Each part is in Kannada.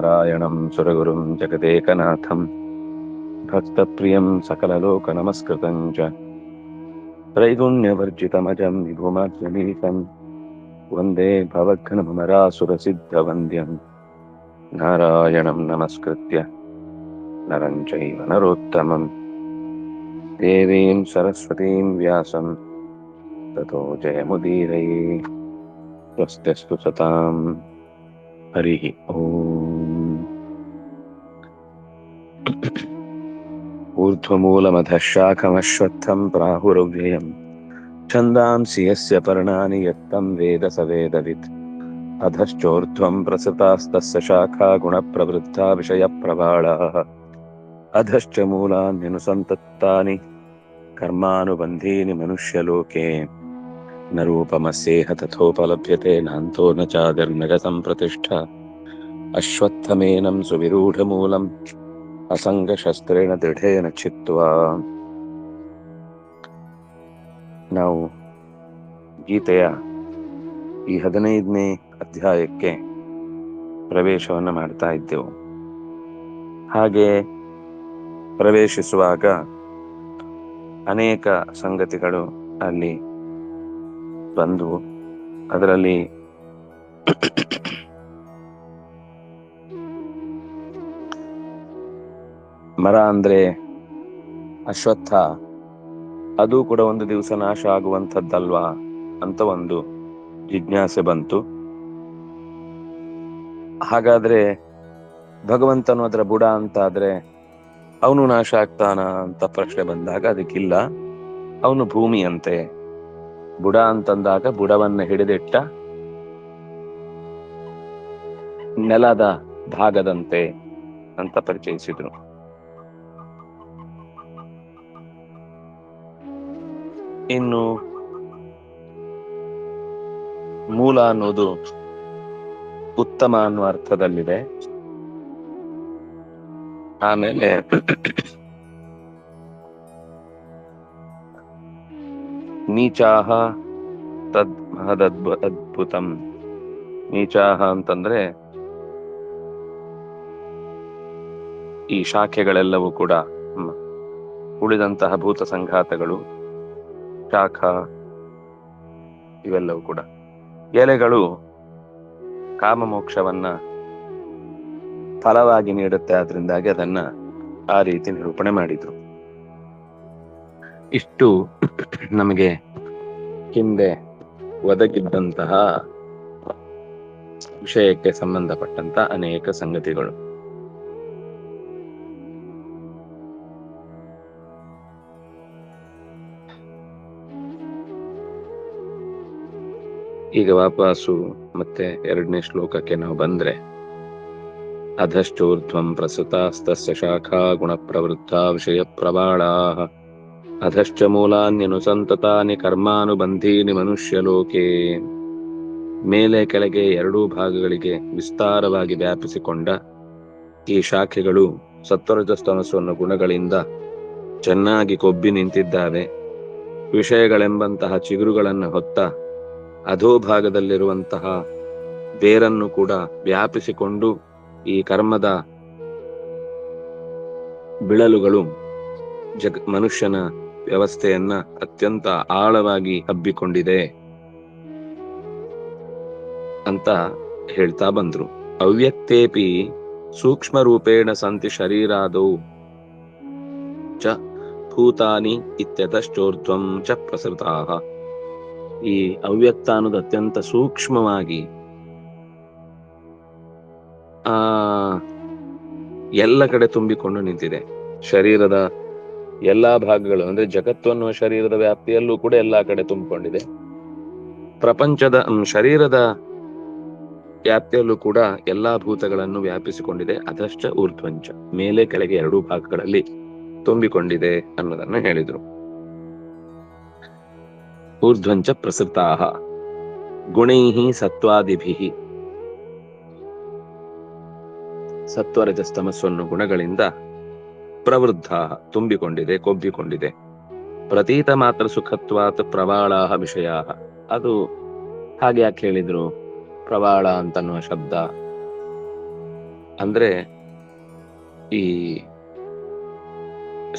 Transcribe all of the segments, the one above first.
ನಾರಾಯಣಂ ಸುರಗುರುಂ ಜಗದೇಕನಾಥಂ ಭಕ್ತಪ್ರಿಯಂ ಸಕಲಲೋಕನಮಸ್ಕೃತಂ ಚ ತ್ರೈಗುಣ್ಯವರ್ಜಿತಮಜಂ ವಿಭುಮಾದ್ಯಮೀಶಂ ವಂದೇ ಭವಘ್ನಮರಾಸುರಸಿದ್ಧವಂದ್ಯಂ ನಾರಾಯಣಂ ನಮಸ್ಕೃತ್ಯ ನರಂ ಚೈವ ನರೋತ್ತಮಂ ದೇವೀಂ ಸರಸ್ವತೀಂ ವ್ಯಾಸಂ ತತೋ ಜಯಮುದೀರಯೇ. ಸ್ವಸ್ತ್ಯಸ್ತು ಸತಾಂ. ಹರಿ ಓಂ. ಊರ್ಧ್ವಮೂಲಮಧಃ ಶಾಖಮಶ್ವತ್ಥಂ ಪ್ರಾಹುರವ್ಯಯಂ ಛಂದಾಂಸಿ ಯಸ್ಯ ಪರ್ಣಾನಿ ಯತ್ತಂ ವೇದ ಸ ವೇದವಿತ್ ಅಧಶ್ಚೋರ್ಧ್ವಂ ಪ್ರಸೃತಾಸ್ತಸ್ಯ ಶಾಖಾ ಗುಣಪ್ರವೃದ್ಧಾ ವಿಷಯಪ್ರವಾಳಾಃ ಅಧಶ್ಚ ಮೂಲಾನ್ಯನುಸಂತತ್ತಾನಿ ಕರ್ಮಾನುಬಂಧೀನಿ ಮನುಷ್ಯಲೋಕೆ ನ ರೂಪಮಸ್ಯೇಹ ತಥೋಪಲಭ್ಯತೆ ನಾಂತೋ ನ ಚಾದಿರ್ನಗ ಸಂಪ್ರತಿಷ್ಠಾ ಅಶ್ವತ್ಥಮೇನಂ ಸುವಿರೂಢಮೂಲಂ ಅಸಂಗಶಸ್ತ್ರೇಣ ದೃಢೇನ ಚಿತ್ವಾ. ನಾವು ಗೀತೆಯ ಈ 15ನೇ ಅಧ್ಯಾಯಕ್ಕೆ ಪ್ರವೇಶವನ್ನು ಮಾಡ್ತಾ ಇದ್ದೆವು. ಹಾಗೆ ಪ್ರವೇಶಿಸುವಾಗ ಅನೇಕ ಸಂಗತಿಗಳು ಅಲ್ಲಿ ಬಂದವು. ಅದರಲ್ಲಿ ಮರ ಅಂದ್ರೆ ಅಶ್ವತ್ಥ, ಅದು ಕೂಡ ಒಂದು ದಿವಸ ನಾಶ ಆಗುವಂಥದ್ದಲ್ವಾ ಅಂತ ಒಂದು ಜಿಜ್ಞಾಸೆ ಬಂತು. ಹಾಗಾದ್ರೆ ಭಗವಂತನು ಅದರ ಬುಡ ಅಂತ ಆದ್ರೆ ಅವನು ನಾಶ ಆಗ್ತಾನ ಅಂತ ಪ್ರಶ್ನೆ ಬಂದಾಗ ಅದಕ್ಕಿಲ್ಲ, ಅವನು ಭೂಮಿಯಂತೆ. ಬುಡ ಅಂತಂದಾಗ ಬುಡವನ್ನ ಹಿಡಿದಿಟ್ಟ ನೆಲದ ಭಾಗದಂತೆ ಅಂತ ಪರಿಚಯಿಸಿದ್ರು. ಇನ್ನು ಮೂಲ ಅನ್ನೋದು ಉತ್ತಮ ಅನ್ನುವ ಅರ್ಥದಲ್ಲಿದೆ. ಆಮೇಲೆ ನೀಚಾಹ ತದ್ ಅದ್ಭುತಂ. ನೀಚಾಹ ಅಂತಂದ್ರೆ ಈ ಶಾಖೆಗಳೆಲ್ಲವೂ ಕೂಡ ಉಳಿದಂತಹ ಭೂತ ಸಂಘಾತಗಳು, ಶಾಖ ಇವೆಲ್ಲವೂ ಕೂಡ ಎಲೆಗಳು ಕಾಮಮೋಕ್ಷವನ್ನ ಫಲವಾಗಿ ನೀಡುತ್ತೆ. ಆದ್ರಿಂದಾಗಿ ಅದನ್ನ ಆ ರೀತಿ ನಿರೂಪಣೆ ಮಾಡಿದ್ರು. ಇಷ್ಟು ನಮಗೆ ಹಿಂದೆ ಒದಗಿದ್ದಂತಹ ವಿಷಯಕ್ಕೆ ಸಂಬಂಧಪಟ್ಟಂತ ಅನೇಕ ಸಂಗತಿಗಳು. ಈಗ ವಾಪಸ್ಸು ಮತ್ತೆ 2ನೇ ಶ್ಲೋಕಕ್ಕೆ ನಾವು ಬಂದ್ರೆ, ಅಧಶ್ಚೋರ್ಧ್ವಂ ಪ್ರಸೃತಾಸ್ತಸ್ಯ ಶಾಖಾ ಗುಣಪ್ರವೃದ್ಧಾ ವಿಷಯ ಪ್ರಬಾಳಾಃ ಅಧಶ್ಚ ಮೂಲಾನ್ಯನುಸಂತತಾನಿ ಕರ್ಮಾನುಬಂಧೀನಿ ಮನುಷ್ಯಲೋಕೆ. ಮೇಲೆ ಕೆಳಗೆ 2 ಭಾಗಗಳಿಗೆ ವಿಸ್ತಾರವಾಗಿ ವ್ಯಾಪಿಸಿಕೊಂಡ ಈ ಶಾಖೆಗಳು ಸತ್ವರಜಸ್ತಮಸ್ಸು ಅನ್ನೋ ಗುಣಗಳಿಂದ ಚೆನ್ನಾಗಿ ಕೊಬ್ಬಿ ನಿಂತಿದ್ದಾವೆ. ವಿಷಯಗಳೆಂಬಂತಹ ಚಿಗುರುಗಳನ್ನು ಹೊತ್ತ ಅಧೋಭಾಗದಲ್ಲಿರುವಂತಹ ಬೇರನ್ನು ಕೂಡ ವ್ಯಾಪಿಸಿಕೊಂಡು ಈ ಕರ್ಮದ ಬಿಳಲುಗಳು ಮನುಷ್ಯನ ವ್ಯವಸ್ಥೆಯನ್ನ ಅತ್ಯಂತ ಆಳವಾಗಿ ಹಬ್ಬಿಕೊಂಡಿದೆ ಅಂತ ಹೇಳ್ತಾ ಬಂದ್ರು. ಅವ್ಯಕ್ತೇಪಿ ಸೂಕ್ಷ್ಮ ರೂಪೇಣ ಸಂತಿ ಶರೀರಾದೌ ಚ ಭೂತಾನಿ ಇತ್ಯತಶ್ಚೋರ್ಧ್ವಂ ಚ ಪ್ರಸೃತಾಃ. ಈ ಅವ್ಯಕ್ತ ಅನ್ನೋದು ಅತ್ಯಂತ ಸೂಕ್ಷ್ಮವಾಗಿ ಎಲ್ಲ ಕಡೆ ತುಂಬಿಕೊಂಡು ನಿಂತಿದೆ. ಶರೀರದ ಎಲ್ಲಾ ಭಾಗಗಳು ಅಂದ್ರೆ ಜಗತ್ತು ಅನ್ನುವ ಶರೀರದ ವ್ಯಾಪ್ತಿಯಲ್ಲೂ ಕೂಡ ಎಲ್ಲಾ ಕಡೆ ತುಂಬಿಕೊಂಡಿದೆ. ಪ್ರಪಂಚದ ಶರೀರದ ವ್ಯಾಪ್ತಿಯಲ್ಲೂ ಕೂಡ ಎಲ್ಲಾ ಭೂತಗಳನ್ನು ವ್ಯಾಪಿಸಿಕೊಂಡಿದೆ. ಅದಶ್ಚ ಊರ್ಧ್ವಂಚ, ಮೇಲೆ ಕೆಳಗೆ 2 ಭಾಗಗಳಲ್ಲಿ ತುಂಬಿಕೊಂಡಿದೆ ಅನ್ನೋದನ್ನ ಹೇಳಿದ್ರು. ಊರ್ಧ್ವಂಚ ಪ್ರಸೃತಾಃ ಗುಣೈಃ ಸತ್ವಾದಿಭಿಃ. ಸತ್ವರಜಸ್ತಮಸ್ಸು ಅನ್ನೋ ಗುಣಗಳಿಂದ ಪ್ರವೃದ್ಧ ತುಂಬಿಕೊಂಡಿದೆ, ಕೊಬ್ಬಿಕೊಂಡಿದೆ. ಪ್ರತೀತ ಮಾತ್ರ ಸುಖತ್ವಾತ್ ಪ್ರವಾಳಾಹ ವಿಷಯಾಹ. ಅದು ಹಾಗೆ ಯಾಕೆ ಹೇಳಿದ್ರು? ಪ್ರವಾಳ ಅಂತನ್ನುವ ಶಬ್ದ ಅಂದ್ರೆ ಈ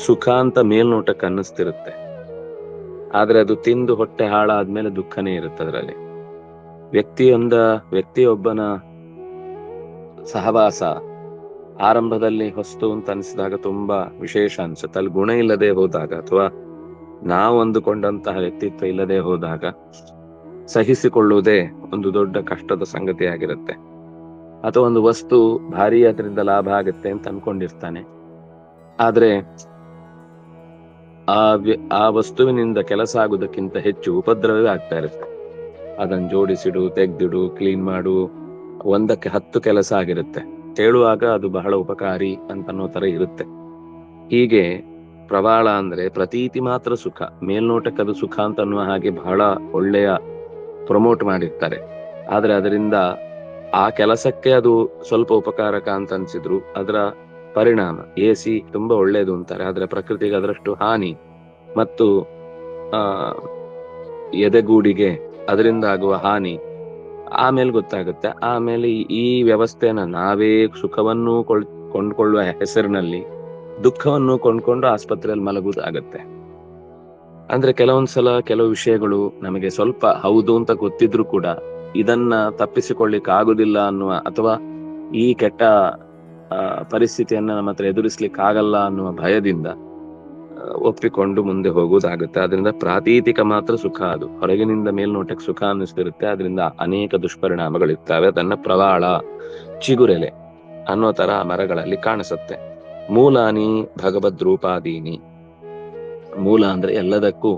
ಸುಖ ಅಂತ ಮೇಲ್ನೋಟಕ್ಕೆ ಅನ್ನಿಸ್ತಿರುತ್ತೆ, ಆದ್ರೆ ಅದು ತಿಂದು ಹೊಟ್ಟೆ ಹಾಳಾದ್ಮೇಲೆ ದುಃಖನೇ ಇರುತ್ತೆ ಅದರಲ್ಲಿ. ವ್ಯಕ್ತಿಯೊಬ್ಬನ ಸಹವಾಸ ಆರಂಭದಲ್ಲಿ ಹೊಸ್ತು ಅಂತ ಅನಿಸಿದಾಗ ತುಂಬಾ ವಿಶೇಷ ಅನ್ಸುತ್ತೆ. ಅಲ್ಲಿ ಗುಣ ಇಲ್ಲದೆ ಹೋದಾಗ ಅಥವಾ ನಾವು ಅಂದುಕೊಂಡಂತಹ ವ್ಯಕ್ತಿತ್ವ ಇಲ್ಲದೆ ಹೋದಾಗ ಸಹಿಸಿಕೊಳ್ಳುವುದೇ ಒಂದು ದೊಡ್ಡ ಕಷ್ಟದ ಸಂಗತಿ ಆಗಿರುತ್ತೆ. ಅಥವಾ ಒಂದು ವಸ್ತು ಭಾರಿ ಅದರಿಂದ ಲಾಭ ಆಗುತ್ತೆ ಅಂತ ಅನ್ಕೊಂಡಿರ್ತಾನೆ, ಆದ್ರೆ ಆ ವಸ್ತುವಿನಿಂದ ಕೆಲಸ ಆಗುವುದಕ್ಕಿಂತ ಹೆಚ್ಚು ಉಪದ್ರವವೇ ಆಗ್ತಾ ಇರುತ್ತೆ. ಅದನ್ನ ಜೋಡಿಸಿಡು, ತೆಗ್ದಿಡು, ಕ್ಲೀನ್ ಮಾಡು, ಒಂದಕ್ಕೆ 10 ಕೆಲಸ ಆಗಿರುತ್ತೆ. ಹೇಳುವಾಗ ಅದು ಬಹಳ ಉಪಕಾರಿ ಅಂತನ್ನೋ ತರ ಇರುತ್ತೆ. ಹೀಗೆ ಪ್ರವಾಳ ಅಂದ್ರೆ ಪ್ರತೀತಿ ಮಾತ್ರ ಸುಖ, ಮೇಲ್ನೋಟಕ್ಕೆ ಅದು ಸುಖ ಅಂತ ಅನ್ನುವ ಹಾಗೆ ಬಹಳ ಒಳ್ಳೆಯ ಪ್ರಮೋಟ್ ಮಾಡಿರ್ತಾರೆ. ಆದ್ರೆ ಅದರಿಂದ ಆ ಕೆಲಸಕ್ಕೆ ಅದು ಸ್ವಲ್ಪ ಉಪಕಾರಕ ಅಂತ ಅನ್ಸಿದ್ರು ಅದರ ಪರಿಣಾಮ, AC ತುಂಬಾ ಒಳ್ಳೇದು ಅಂತಾರೆ, ಆದ್ರೆ ಪ್ರಕೃತಿಗೆ ಅದರಷ್ಟು ಹಾನಿ ಮತ್ತು ಎದೆಗೂಡಿಗೆ ಅದರಿಂದ ಆಗುವ ಹಾನಿ ಆಮೇಲೆ ಗೊತ್ತಾಗುತ್ತೆ. ಆಮೇಲೆ ಈ ವ್ಯವಸ್ಥೆನ ನಾವೇ ಸುಖವನ್ನು ಕೊಂಡ್ಕೊಳ್ಳುವ ಹೆಸರಿನಲ್ಲಿ ದುಃಖವನ್ನು ಕೊಂಡ್ಕೊಂಡು ಆಸ್ಪತ್ರೆಯಲ್ಲಿ ಮಲಗುವುದಾಗತ್ತೆ. ಅಂದ್ರೆ ಕೆಲವೊಂದ್ಸಲ ಕೆಲವು ವಿಷಯಗಳು ನಮಗೆ ಸ್ವಲ್ಪ ಹೌದು ಅಂತ ಗೊತ್ತಿದ್ರು ಕೂಡ ಇದನ್ನ ತಪ್ಪಿಸಿಕೊಳ್ಳಿಕ್ ಆಗುದಿಲ್ಲ ಅನ್ನುವ, ಅಥವಾ ಈ ಕೆಟ್ಟ ಪರಿಸ್ಥಿತಿಯನ್ನ ನಮ್ಮ ಹತ್ರ ಎದುರಿಸ್ಲಿಕ್ಕೆ ಆಗಲ್ಲ ಅನ್ನುವ ಭಯದಿಂದ ಒಪ್ಪಿಕೊಂಡು ಮುಂದೆ ಹೋಗುವುದಾಗುತ್ತೆ. ಅದರಿಂದ ಪ್ರಾತೀತಿಕ ಮಾತ್ರ ಸುಖ, ಅದು ಹೊರಗಿನಿಂದ ಮೇಲ್ನೋಟಕ್ಕೆ ಸುಖ ಅನ್ನಿಸ್ತಿರುತ್ತೆ, ಅದರಿಂದ ಅನೇಕ ದುಷ್ಪರಿಣಾಮಗಳಿರ್ತವೆ. ಅದನ್ನ ಪ್ರವಾಳ, ಚಿಗುರೆಲೆ ಅನ್ನೋ ತರ ಮರಗಳಲ್ಲಿ ಕಾಣಿಸುತ್ತೆ. ಮೂಲಾನಿ ಭಗವದ್ರೂಪಾದೀನಿ. ಮೂಲ ಅಂದ್ರೆ ಎಲ್ಲದಕ್ಕೂ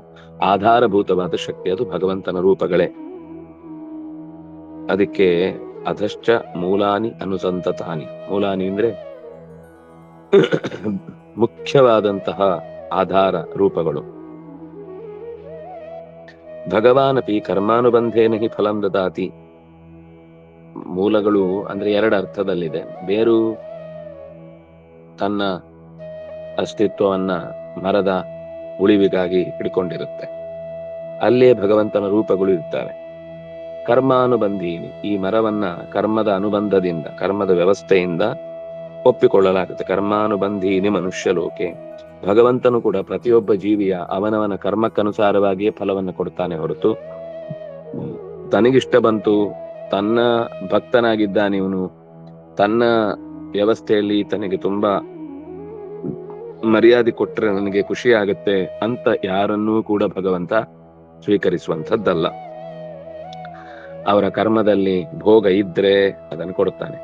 ಆಧಾರಭೂತವಾದ ಶಕ್ತಿ, ಅದು ಭಗವಂತನ ರೂಪಗಳೇ. ಅದಕ್ಕೆ ಅಧಶ್ಚ ಮೂಲಾನಿ ಅನುಸಂತತಾನಿ. ಮೂಲಾನಿ ಅಂದ್ರೆ ಮುಖ್ಯವಾದಂತಹ ಆಧಾರ ರೂಪಗಳು. ಭಗವಾನಪಿ ಕರ್ಮಾನುಬಂಧೇನ ಹಿ ಫಲಂ ದದಾತಿ. ಮೂಲಗಳು ಅಂದ್ರೆ 2 ಅರ್ಥದಲ್ಲಿದೆ. ಬೇರು ತನ್ನ ಅಸ್ತಿತ್ವವನ್ನ ಮರದ ಉಳಿವಿಗಾಗಿ ಹಿಡ್ಕೊಂಡಿರುತ್ತೆ, ಅಲ್ಲೇ ಭಗವಂತನ ರೂಪಗಳು ಇರ್ತವೆ. ಕರ್ಮಾನುಬಂಧೀನಿ, ಈ ಮರವನ್ನ ಕರ್ಮದ ಅನುಬಂಧದಿಂದ, ಕರ್ಮದ ವ್ಯವಸ್ಥೆಯಿಂದ ಒಪ್ಪಿಕೊಳ್ಳಲಾಗುತ್ತೆ. ಕರ್ಮಾನುಬಂಧೀನಿ ಮನುಷ್ಯ ಲೋಕೆ. ಭಗವಂತನು ಕೂಡ ಪ್ರತಿಯೊಬ್ಬ ಜೀವಿಯ ಅವನವನ ಕರ್ಮಕ್ಕನುಸಾರವಾಗಿಯೇ ಫಲವನ್ನು ಕೊಡ್ತಾನೆ ಹೊರತು ತನಗಿಷ್ಟ ಬಂತು, ತನ್ನ ಭಕ್ತನಾಗಿದ್ದಾನೆ ಇವನು, ತನ್ನ ವ್ಯವಸ್ಥೆಯಲ್ಲಿ ತನಗೆ ತುಂಬಾ ಮರ್ಯಾದೆ ಕೊಟ್ರೆ ನನಗೆ ಖುಷಿ ಆಗುತ್ತೆ ಅಂತ ಯಾರನ್ನೂ ಕೂಡ ಭಗವಂತ ಸ್ವೀಕರಿಸುವಂಥದ್ದಲ್ಲ. ಅವರ ಕರ್ಮದಲ್ಲಿ ಭೋಗ ಇದ್ರೆ ಅದನ್ನು ಕೊಡ್ತಾನೆ,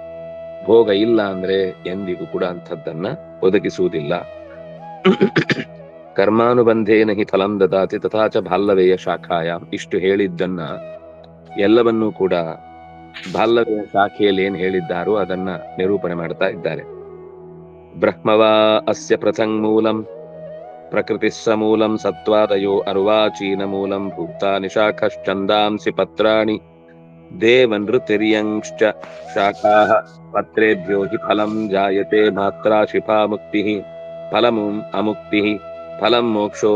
ಭೋಗ ಇಲ್ಲ ಅಂದ್ರೆ ಎಂದಿಗೂ ಕೂಡ ಅಂಥದ್ದನ್ನ ಒದಗಿಸುವುದಿಲ್ಲ. ಕರ್ಮಾನುಬಂಧೇನ ಹಿ ಫಲಂ ದದಾತಿ ತಥಾಚ ಬಾಲ್ಲವೇಯ ಶಾಖಾಯ. ಇಷ್ಟು ಹೇಳಿದ್ದನ್ನ ಎಲ್ಲವನ್ನೂ ಕೂಡ ಬಾಲ್ಲವೇಯ ಶಾಖೆಯಲ್ಲಿ ಏನ್ ಹೇಳಿದ್ದಾರೋ ಅದನ್ನ ನಿರೂಪಣೆ ಮಾಡ್ತಾ ಇದ್ದಾರೆ. ಬ್ರಹ್ಮವಾ ಅಸ್ಯ ಪೃಥಂಗ್ ಮೂಲಂ ಪ್ರಕೃತಿಸ್ಸ ಮೂಲಂ ಸತ್ವಾದಯೋ ಅರ್ವಾಚೀನ ಮೂಲಂ ಭೂತಾನಿ ಶಾಖಶ್ಚಂದಾಂಸಿ ಪತ್ರಾಣಿ ದೇವನೃತಿರ್ಯಂಶ್ಚ ಶಾಖಾಃ ಪತ್ರೇಭ್ಯೋ ಹಿ ಫಲಂ ಜಾಯತೆ ಮಾತ್ರಾ ಶಿಫಾ ಮುಕ್ತಿಃ ಫಲಮುಂ ಅಮುಕ್ತಿಃ ಫಲಂ ಮೋಕ್ಷೋ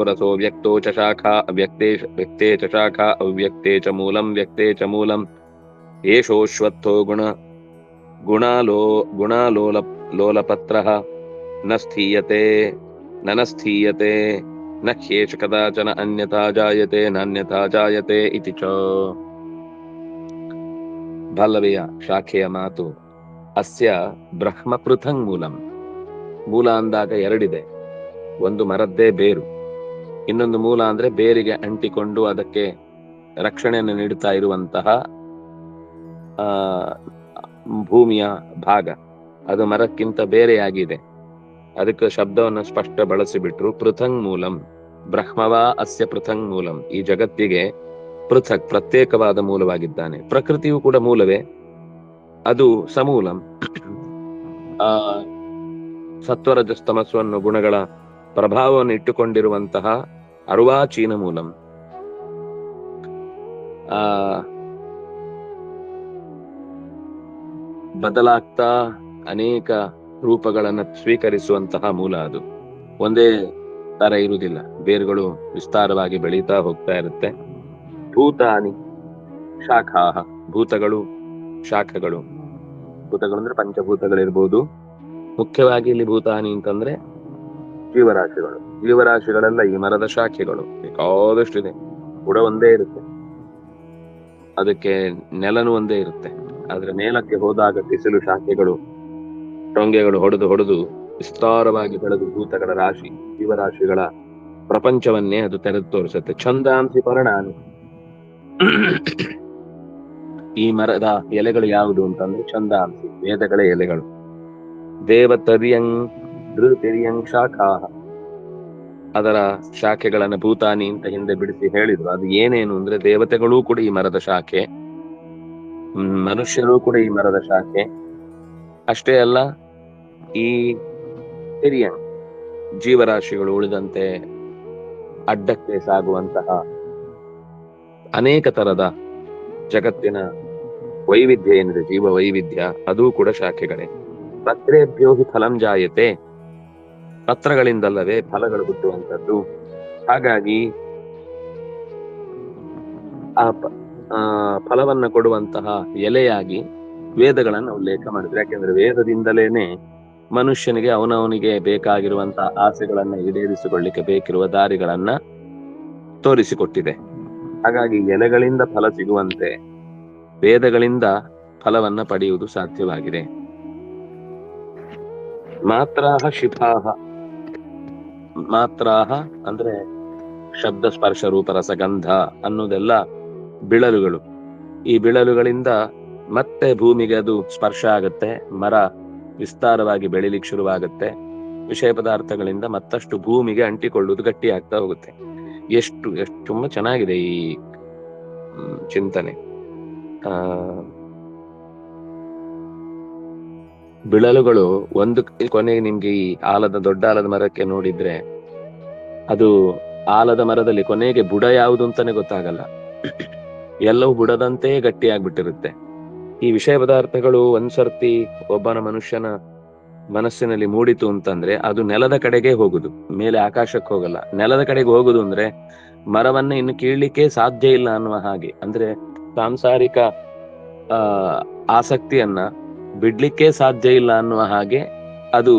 ರಸೋ ವ್ಯಕ್ತೋ ಚ ಶಾಖಾ ವ್ಯಕ್ತೇ ಚ ಶಾಖಾ ಅವ್ಯಕ್ತೇ ಚ ಮೂಲಂ ಏಷೋಶ್ವತ್ಥೋ ಗುಣಾಲೋಲಪತ್ರಃ ನ ಸ್ಥೀಯತೆ ನ ಹ್ಯೇಷ ಕದಾಚನ ಅನ್ಯಥಾ ಜಾಯತೆ ನಾನ್ಯಥಾ ಜಾಯತೆ ಇತಿ ಚ. ಬಾಲ್ಲವೆಯ ಶಾಖೆಯ ಮಾತು. ಅಸ್ಯ ಬ್ರಹ್ಮ ಪೃಥಂಗ್ ಮೂಲಂ. ಮೂಲ ಅಂದಾಗ 2 ಇದೆ. ಒಂದು ಮರದ್ದೇ ಬೇರು, ಇನ್ನೊಂದು ಮೂಲ ಅಂದ್ರೆ ಬೇರಿಗೆ ಅಂಟಿಕೊಂಡು ಅದಕ್ಕೆ ರಕ್ಷಣೆಯನ್ನು ನೀಡುತ್ತಾ ಇರುವಂತಹ ಭೂಮಿಯ ಭಾಗ. ಅದು ಮರಕ್ಕಿಂತ ಬೇರೆಯಾಗಿದೆ. ಅದಕ್ಕೆ ಶಬ್ದವನ್ನು ಸ್ಪಷ್ಟ ಬಳಸಿಬಿಟ್ರು. ಪೃಥಂಗ್ ಮೂಲಂ. ಬ್ರಹ್ಮವಾ ಅಸ್ಯ ಪೃಥಂಗ್ ಮೂಲಂ. ಈ ಜಗತ್ತಿಗೆ ಪೃಥಕ್, ಪ್ರತ್ಯೇಕವಾದ ಮೂಲವಾಗಿದ್ದಾನೆ. ಪ್ರಕೃತಿಯು ಕೂಡ ಮೂಲವೇ, ಅದು ಸಮೂಲಂ. ಸತ್ವರಜಸ್ತಮಸ್ಸು ಗುಣಗಳ ಪ್ರಭಾವವನ್ನು ಇಟ್ಟುಕೊಂಡಿರುವಂತಹ ಅರ್ವಾಚೀನ ಮೂಲಂ. ಬದಲಾಗ್ತಾ ಅನೇಕ ರೂಪಗಳನ್ನು ಸ್ವೀಕರಿಸುವಂತಹ ಮೂಲ. ಅದು ಒಂದೇ ತರ ಇರುವುದಿಲ್ಲ, ಬೇರುಗಳು ವಿಸ್ತಾರವಾಗಿ ಬೆಳೀತಾ ಹೋಗ್ತಾ ಇರುತ್ತೆ. ಭೂತಾನಿ ಶಾಖಾಹ. ಭೂತಗಳು ಶಾಖಗಳು. ಭೂತಗಳು ಅಂದ್ರೆ ಪಂಚಭೂತಗಳಿರ್ಬೋದು. ಮುಖ್ಯವಾಗಿ ಇಲ್ಲಿ ಭೂತಾನಿ ಅಂತಂದ್ರೆ ಜೀವರಾಶಿಗಳು. ಜೀವರಾಶಿಗಳೆಲ್ಲ ಈ ಮರದ ಶಾಖೆಗಳು ಬೇಕಾದಷ್ಟಿದೆ. ಬುಡ ಒಂದೇ ಇರುತ್ತೆ, ಅದಕ್ಕೆ ನೆಲನು ಒಂದೇ ಇರುತ್ತೆ. ಆದ್ರೆ ಮೇಲಕ್ಕೆ ಹೋದಾಗ ಬಿಸಿಲು ಶಾಖೆಗಳು ಟೊಂಗೆಗಳು ಹೊಡೆದು ವಿಸ್ತಾರವಾಗಿ ಬೆಳೆದು ಭೂತಗಳ ರಾಶಿ, ಜೀವರಾಶಿಗಳ ಪ್ರಪಂಚವನ್ನೇ ಅದು ತೆರೆದು ತೋರಿಸುತ್ತೆ. ಛಂದಾಂಸಿ ಪರ್ಣಾನಿ. ಈ ಮರದ ಎಲೆಗಳು ಯಾವುದು ಅಂತಂದ್ರೆ ಛಂದಾಂಸಿ, ವೇದಗಳ ಎಲೆಗಳು. ದೇವತರಿಯಂಗ್ ಶಾಖಾ, ಅದರ ಶಾಖೆಗಳನ್ನ ಭೂತಾನಿ ಅಂತ ಹಿಂದೆ ಬಿಡಿಸಿ ಹೇಳಿದ್ರು. ಅದು ಏನೇನು ಅಂದ್ರೆ ದೇವತೆಗಳೂ ಕೂಡ ಈ ಮರದ ಶಾಖೆ, ಮನುಷ್ಯರು ಕೂಡ ಈ ಮರದ ಶಾಖೆ. ಅಷ್ಟೇ ಅಲ್ಲ, ಈ ತಿರಿಯಂಗ್ ಜೀವರಾಶಿಗಳು ಉಳಿದಂತೆ ಅಡ್ಡಕ್ಕೆ ಸಾಗುವಂತಹ ಅನೇಕ ತರದ ಜಗತ್ತಿನ ವೈವಿಧ್ಯ ಏನಿದೆ, ಜೀವ ವೈವಿಧ್ಯ, ಅದೂ ಕೂಡ ಶಾಖೆಗಳೇ. ಪತ್ರೇಭ್ಯೋ ಹಿ ಫಲಂ ಜಾಯತೆ, ಪತ್ರಗಳಿಂದಲ್ಲವೇ ಫಲಗಳು ಹುಟ್ಟುವಂಥದ್ದು. ಹಾಗಾಗಿ ಆ ಫಲವನ್ನ ಕೊಡುವಂತಹ ಎಲೆಯಾಗಿ ವೇದಗಳನ್ನ ಉಲ್ಲೇಖ ಮಾಡಿದ್ರು. ಯಾಕೆಂದ್ರೆ ವೇದದಿಂದಲೇನೆ ಮನುಷ್ಯನಿಗೆ ಅವನವನಿಗೆ ಬೇಕಾಗಿರುವಂತಹ ಆಸೆಗಳನ್ನ ಈಡೇರಿಸಿಕೊಳ್ಳಿಕ್ಕೆ ಬೇಕಿರುವ ದಾರಿಗಳನ್ನ ತೋರಿಸಿಕೊಟ್ಟಿದೆ. ಹಾಗಾಗಿ ಎಲೆಗಳಿಂದ ಫಲ ಸಿಗುವಂತೆ ವೇದಗಳಿಂದ ಫಲವನ್ನ ಪಡೆಯುವುದು ಸಾಧ್ಯವಾಗಿದೆ. ಮಾತ್ರಾಹ ಶಿಫಾಹ, ಮಾತ್ರಾಹ ಅಂದ್ರೆ ಶಬ್ದ ಸ್ಪರ್ಶ ರೂಪ ರಸಗಂಧ ಅನ್ನೋದೆಲ್ಲ ಬಿಳಲುಗಳು. ಈ ಬಿಳಲುಗಳಿಂದ ಮತ್ತೆ ಭೂಮಿಗೆ ಅದು ಸ್ಪರ್ಶ ಆಗತ್ತೆ, ಮರ ವಿಸ್ತಾರವಾಗಿ ಬೆಳಿಲಿಕ್ಕೆ ಶುರುವಾಗುತ್ತೆ. ವಿಷಯ ಪದಾರ್ಥಗಳಿಂದ ಮತ್ತಷ್ಟು ಭೂಮಿಗೆ ಅಂಟಿಕೊಳ್ಳುವುದು ಗಟ್ಟಿ ಆಗ್ತಾ ಹೋಗುತ್ತೆ. ಎಷ್ಟು ತುಂಬಾ ಚೆನ್ನಾಗಿದೆ ಈ ಚಿಂತನೆ. ಬಿಳಲುಗಳು ಒಂದು ಕೊನೆಗೆ ನಿಮ್ಗೆ ಈ ದೊಡ್ಡ ಆಲದ ಮರಕ್ಕೆ ನೋಡಿದ್ರೆ ಅದು ಆಲದ ಮರದಲ್ಲಿ ಕೊನೆಗೆ ಬುಡ ಯಾವುದು ಅಂತಾನೆ ಗೊತ್ತಾಗಲ್ಲ, ಎಲ್ಲವೂ ಬುಡದಂತೆ ಗಟ್ಟಿಯಾಗ್ಬಿಟ್ಟಿರುತ್ತೆ. ಈ ವಿಷಯ ಪದಾರ್ಥಗಳು ಒಂದ್ಸರ್ತಿ ಒಬ್ಬನ ಮನುಷ್ಯನ ಮನಸ್ಸಿನಲ್ಲಿ ಮೂಡಿತು ಅಂತಂದ್ರೆ ಅದು ನೆಲದ ಕಡೆಗೆ ಹೋಗುದು, ಮೇಲೆ ಆಕಾಶಕ್ಕೆ ಹೋಗಲ್ಲ. ನೆಲದ ಕಡೆಗೆ ಹೋಗುದು ಅಂದ್ರೆ ಮರವನ್ನ ಇನ್ನು ಕೀಳ್ಲಿಕ್ಕೆ ಸಾಧ್ಯ ಇಲ್ಲ ಅನ್ನುವ ಹಾಗೆ. ಅಂದ್ರೆ ಸಾಂಸಾರಿಕ ಆಸಕ್ತಿಯನ್ನ ಬಿಡ್ಲಿಕ್ಕೆ ಸಾಧ್ಯ ಇಲ್ಲ ಅನ್ನುವ ಹಾಗೆ ಅದು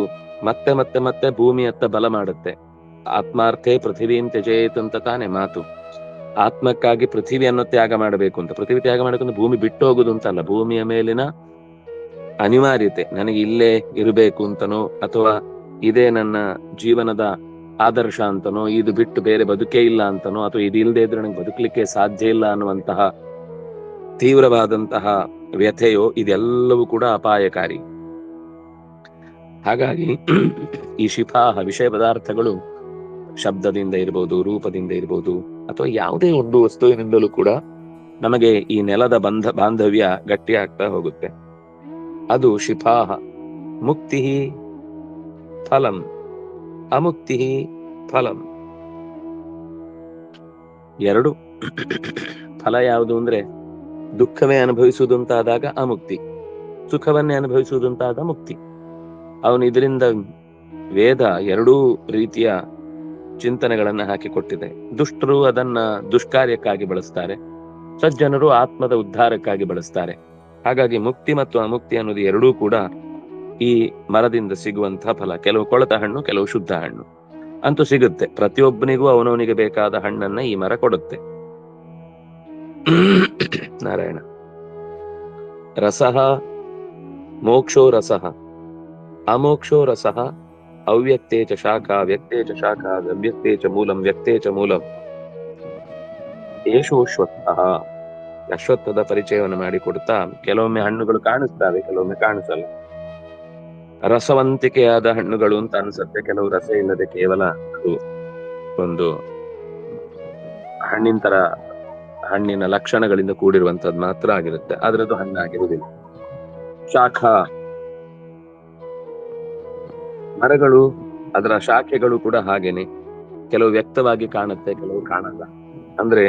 ಮತ್ತೆ ಮತ್ತೆ ಮತ್ತೆ ಭೂಮಿಯತ್ತ ಬಲ ಮಾಡುತ್ತೆ. ಆತ್ಮಾರ್ಥೇ ಪೃಥಿವೀಂ ತ್ಯಜೇತ್ ಅಂತ ತಾನೆ ಮಾತು. ಆತ್ಮಕ್ಕಾಗಿ ಪೃಥಿವಿಯನ್ನು ತ್ಯಾಗ ಮಾಡಬೇಕು ಅಂತ. ಪೃಥಿವಿ ತ್ಯಾಗ ಮಾಡಬೇಕಂದ್ರೆ ಭೂಮಿ ಬಿಟ್ಟು ಹೋಗುದು ಅಂತಲ್ಲ, ಭೂಮಿಯ ಮೇಲಿನ ಅನಿವಾರ್ಯತೆ, ನನಗೆ ಇಲ್ಲೇ ಇರಬೇಕು ಅಂತನೋ ಅಥವಾ ಇದೇ ನನ್ನ ಜೀವನದ ಆದರ್ಶ ಅಂತನೋ, ಇದು ಬಿಟ್ಟು ಬೇರೆ ಬದುಕೇ ಇಲ್ಲ ಅಂತನೋ, ಅಥವಾ ಇದು ಇಲ್ಲದೆ ಇದ್ರೆ ನನಗೆ ಬದುಕಲಿಕ್ಕೆ ಸಾಧ್ಯ ಇಲ್ಲ ಅನ್ನುವಂತಹ ತೀವ್ರವಾದಂತಹ ವ್ಯಥೆಯೋ, ಇದೆಲ್ಲವೂ ಕೂಡ ಅಪಾಯಕಾರಿ. ಹಾಗಾಗಿ ಈ ಶಿಫಾಹ ವಿಷಯ ಪದಾರ್ಥಗಳು ಶಬ್ದದಿಂದ ಇರ್ಬೋದು, ರೂಪದಿಂದ ಇರ್ಬೋದು, ಅಥವಾ ಯಾವುದೇ ಒಂದು ವಸ್ತುವಿನಿಂದಲೂ ಕೂಡ ನಮಗೆ ಈ ನೆಲದ ಬಾಂಧವ್ಯ ಗಟ್ಟಿ ಆಗ್ತಾ ಹೋಗುತ್ತೆ. ಅದು ಶಿಫಾಹ. ಮುಕ್ತಿ ಫಲಂ, ಅಮುಕ್ತಿ ಫಲಂ. ಎರಡು ಫಲ ಯಾವುದು ಅಂದ್ರೆ ದುಃಖವೇ ಅನುಭವಿಸುವುದು ಅಂತಾದಾಗ ಅಮುಕ್ತಿ, ಸುಖವನ್ನೇ ಅನುಭವಿಸುವುದು ಅಂತಾದ ಮುಕ್ತಿ. ಅವನು ಇದರಿಂದ ವೇದ ಎರಡೂ ರೀತಿಯ ಚಿಂತನೆಗಳನ್ನ ಹಾಕಿಕೊಟ್ಟಿದೆ. ದುಷ್ಟರು ಅದನ್ನ ದುಷ್ಕಾರ್ಯಕ್ಕಾಗಿ ಬಳಸ್ತಾರೆ, ಸಜ್ಜನರು ಆತ್ಮದ ಉದ್ಧಾರಕ್ಕಾಗಿ ಬಳಸ್ತಾರೆ. ಹಾಗಾಗಿ ಮುಕ್ತಿ ಮತ್ತು ಅಮುಕ್ತಿ ಅನ್ನೋದು ಎರಡೂ ಕೂಡ ಈ ಮರದಿಂದ ಸಿಗುವಂತಹ ಫಲ. ಕೆಲವು ಕೊಳೆತ ಹಣ್ಣು, ಕೆಲವು ಶುದ್ಧ ಹಣ್ಣು ಅಂತೂ ಸಿಗುತ್ತೆ. ಪ್ರತಿಯೊಬ್ಬನಿಗೂ ಅವನವನಿಗೆ ಬೇಕಾದ ಹಣ್ಣನ್ನ ಈ ಮರ ಕೊಡುತ್ತೆ. ನಾರಾಯಣ. ರಸಃ ಮೋಕ್ಷೋ ರಸಃ, ಅಮೋಕ್ಷೋ ರಸಃ, ಅವ್ಯಕ್ತೇ ಚ ಶಾಖಾ, ವ್ಯಕ್ತೇ ಚ ಶಾಖಾ, ಅವ್ಯಕ್ತೇ ಚ ಮೂಲಂ, ವ್ಯಕ್ತೇ ಚ ಮೂಲಂ. ಏಷೋಶ್ವತ್ಥಃ. ಅಶ್ವತ್ಥದ ಪರಿಚಯವನ್ನು ಮಾಡಿಕೊಡ್ತಾ, ಕೆಲವೊಮ್ಮೆ ಹಣ್ಣುಗಳು ಕಾಣಿಸ್ತವೆ, ಕೆಲವೊಮ್ಮೆ ಕಾಣಿಸಲ್ಲ. ರಸವಂತಿಕೆಯಾದ ಹಣ್ಣುಗಳು ಅಂತ ಅನ್ಸುತ್ತೆ, ಕೆಲವು ರಸ ಇಲ್ಲದೆ ಕೇವಲ ಅದು ಒಂದು ಹಣ್ಣಿನ ಲಕ್ಷಣಗಳಿಂದ ಕೂಡಿರುವಂತದ್ದು ಮಾತ್ರ ಆಗಿರುತ್ತೆ, ಆದ್ರೆ ಅದು ಹಣ್ಣಾಗಿರುವುದಿಲ್ಲ. ಶಾಖಾ, ಮರಗಳು ಅದರ ಶಾಖೆಗಳು ಕೂಡ ಹಾಗೇನೆ, ಕೆಲವು ವ್ಯಕ್ತವಾಗಿ ಕಾಣುತ್ತೆ, ಕೆಲವು ಕಾಣಲ್ಲ. ಅಂದ್ರೆ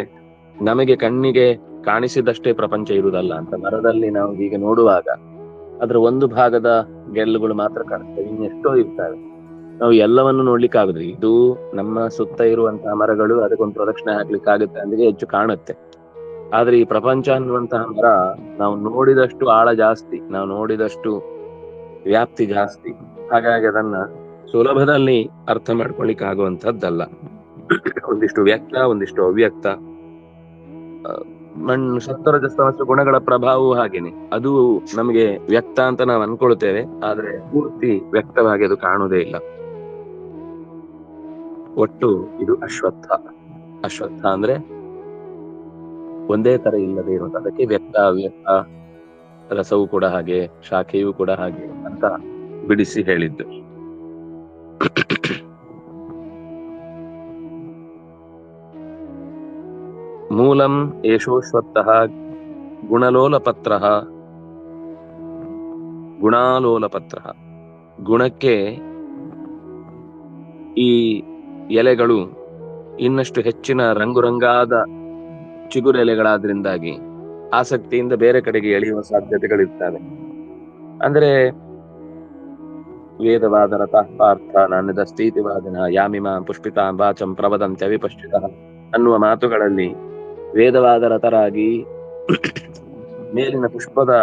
ನಮಗೆ ಕಣ್ಣಿಗೆ ಕಾಣಿಸಿದಷ್ಟೇ ಪ್ರಪಂಚ ಇರುವುದಲ್ಲ ಅಂತ. ಮರದಲ್ಲಿ ನಾವು ಹೀಗೆ ನೋಡುವಾಗ ಅದರ ಒಂದು ಭಾಗದ ಗೆಲ್ಲುಗಳು ಮಾತ್ರ ಕಾಣುತ್ತವೆ, ಇನ್ನೆಷ್ಟೋ ಇರ್ತವೆ. ನಾವು ಎಲ್ಲವನ್ನು ನೋಡ್ಲಿಕ್ಕೆ ಆಗುದಿಲ್ಲ. ಇದು ನಮ್ಮ ಸುತ್ತ ಇರುವಂತಹ ಮರಗಳು, ಅದಕ್ಕೊಂದು ಪ್ರದಕ್ಷಿಣೆ ಹಾಕ್ಲಿಕ್ಕೆ ಆಗುತ್ತೆ ಅಂದ್ರೆ ಹೆಚ್ಚು ಕಾಣುತ್ತೆ. ಆದ್ರೆ ಈ ಪ್ರಪಂಚ ಅನ್ನುವಂತಹ ಮರ ನಾವು ನೋಡಿದಷ್ಟು ಆಳ ಜಾಸ್ತಿ, ನಾವು ನೋಡಿದಷ್ಟು ವ್ಯಾಪ್ತಿ ಜಾಸ್ತಿ. ಹಾಗಾಗಿ ಅದನ್ನ ಸುಲಭದಲ್ಲಿ ಅರ್ಥ ಮಾಡ್ಕೊಳ್ಳಿಕ್ ಆಗುವಂತಹದ್ದಲ್ಲ. ಒಂದಿಷ್ಟು ವ್ಯಕ್ತ, ಒಂದಿಷ್ಟು ಅವ್ಯಕ್ತ. ಮಣ್ಣು ಸತ್ವರಜಸ್ತಮಸ್ಸು ಗುಣಗಳ ಪ್ರಭಾವವು ಹಾಗೇನೆ, ಅದು ನಮಗೆ ವ್ಯಕ್ತ ಅಂತ ನಾವು ಅನ್ಕೊಳ್ತೇವೆ, ಆದ್ರೆ ಪೂರ್ತಿ ವ್ಯಕ್ತವಾಗಿ ಅದು ಕಾಣುವುದೇ ಇಲ್ಲ. ಒಟ್ಟು ಇದು ಅಶ್ವತ್ಥ. ಅಶ್ವತ್ಥ ಅಂದ್ರೆ ಒಂದೇ ತರ ಇಲ್ಲದೆ ಇರೋದು. ಅದಕ್ಕೆ ವ್ಯಕ್ತ ಅವ್ಯಕ್ತ, ರಸವು ಕೂಡ ಹಾಗೆ, ಶಾಖೆಯೂ ಕೂಡ ಹಾಗೆ ಅಂತ ಬಿಡಿಸಿ ಹೇಳಿದ್ದು. ಮೂಲಂ ಏಷೋಶ್ವತ್ಥಃ ಗುಣಲೋಲಪತ್ರಃ. ಗುಣಾಲೋಲಪತ್ರಃ, ಗುಣಕ್ಕೆ ಈ ಎಲೆಗಳು ಇನ್ನಷ್ಟು ಹೆಚ್ಚಿನ ರಂಗುರಂಗಾದ ಚಿಗುರೆಲೆಗಳಾದ್ರಿಂದಾಗಿ ಆಸಕ್ತಿಯಿಂದ ಬೇರೆ ಕಡೆಗೆ ಎಳೆಯುವ ಸಾಧ್ಯತೆಗಳಿರ್ತವೆ. ಅಂದ್ರೆ ವೇದವಾದ ರತಃ ಪಾರ್ಥ ನಾಣ್ಯದ ಸ್ಥಿತಿವಾದಿನ ಯಾಮಿಮಾ ಪುಷ್ಪಿತಾಂ ವಾಚಂ ಪ್ರವದಂತ್ಯ ವಿಪಶ್ಚಿತಃ ಅನ್ನುವ ಮಾತುಗಳಲ್ಲಿ ವೇದವಾದ ರತರಾಗಿ ಮೇಲಿನ ಪುಷ್ಪದ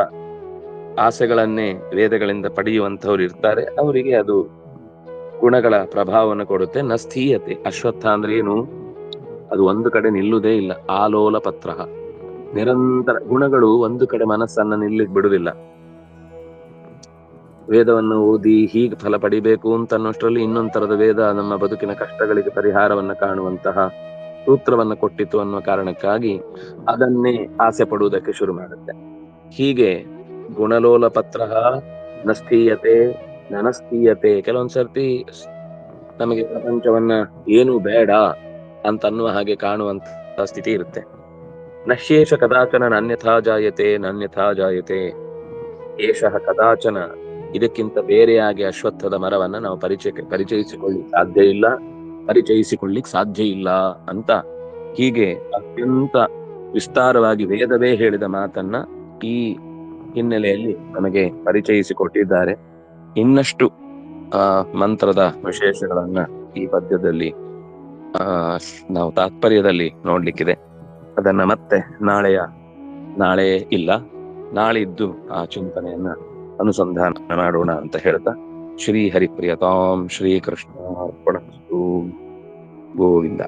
ಆಸೆಗಳನ್ನೇ ವೇದಗಳಿಂದ ಪಡೆಯುವಂತವ್ರು ಇರ್ತಾರೆ. ಅವರಿಗೆ ಅದು ಗುಣಗಳ ಪ್ರಭಾವವನ್ನು ಕೊಡುತ್ತೆ. ನ ಸ್ಥೀಯತೆ. ಅಶ್ವತ್ಥ ಅಂದ್ರೆ ಏನು? ಅದು ಒಂದು ಕಡೆ ನಿಲ್ಲುವುದೇ ಇಲ್ಲ. ಆಲೋಲ ಪತ್ರ, ನಿರಂತರ ಗುಣಗಳು ಒಂದು ಕಡೆ ಮನಸ್ಸನ್ನ ನಿಲ್ಲಿಕ್ ಬಿಡುವುದಿಲ್ಲ. ವೇದವನ್ನು ಓದಿ ಹೀಗೆ ಫಲ ಪಡಿಬೇಕು ಅಂತ ಅನ್ನೋಷ್ಟರಲ್ಲಿ ಇನ್ನೊಂದ್ ತರದ ವೇದ ನಮ್ಮ ಬದುಕಿನ ಕಷ್ಟಗಳಿಗೆ ಪರಿಹಾರವನ್ನ ಕಾಣುವಂತಹ ಸೂತ್ರವನ್ನ ಕೊಟ್ಟಿತು ಅನ್ನುವ ಕಾರಣಕ್ಕಾಗಿ ಅದನ್ನೇ ಆಸೆ ಪಡುವುದಕ್ಕೆ ಶುರು ಮಾಡುತ್ತೆ. ಹೀಗೆ ಗುಣಲೋಲ ಪತ್ರ ನಸ್ಥೀಯತೆ ನನಸ್ಥೀಯತೆ. ಕೆಲವೊಂದ್ಸರ್ತಿ ನಮಗೆ ಪ್ರಪಂಚವನ್ನ ಏನು ಬೇಡ ಅಂತ ಅನ್ನುವ ಹಾಗೆ ಕಾಣುವಂತ ಸ್ಥಿತಿ ಇರುತ್ತೆ. ನಶ್ಯೇಷ ಕದಾಚನ ನಾನ್ಯಥಾ ಜಾಯತೆ ನಾನ್ಯಥಾ ಜಾಯತೆ. ಏಷಃ ಕದಾಚನ, ಇದಕ್ಕಿಂತ ಬೇರೆಯಾಗಿ ಅಶ್ವತ್ಥದ ಮರವನ್ನ ನಾವು ಪರಿಚಯಿಸಿಕೊಳ್ಳಿಕ್ ಸಾಧ್ಯ ಇಲ್ಲ ಅಂತ ಹೀಗೆ ಅತ್ಯಂತ ವಿಸ್ತಾರವಾಗಿ ವೇದವೇ ಹೇಳಿದ ಮಾತನ್ನ ಈ ಹಿನ್ನೆಲೆಯಲ್ಲಿ ನಮಗೆ ಪರಿಚಯಿಸಿಕೊಟ್ಟಿದ್ದಾರೆ. ಇನ್ನಷ್ಟು ಮಂತ್ರದ ವಿಶೇಷಗಳನ್ನ ಈ ಪದ್ಯದಲ್ಲಿ ನಾವು ತಾತ್ಪರ್ಯದಲ್ಲಿ ನೋಡ್ಲಿಕ್ಕಿದೆ. ಅದನ್ನ ಮತ್ತೆ ನಾಳೆ ಇಲ್ಲ, ನಾಳಿದ್ದು ಆ ಚಿಂತನೆಯನ್ನ ಅನುಸಂಧಾನ ಮಾಡೋಣ ಅಂತ ಹೇಳ್ತಾ, ಶ್ರೀ ಹರಿಪ್ರಿಯತಾಂ ಶ್ರೀಕೃಷ್ಣ ಅರ್ಪಣಮಸ್ತು. ಗೋವಿಂದ.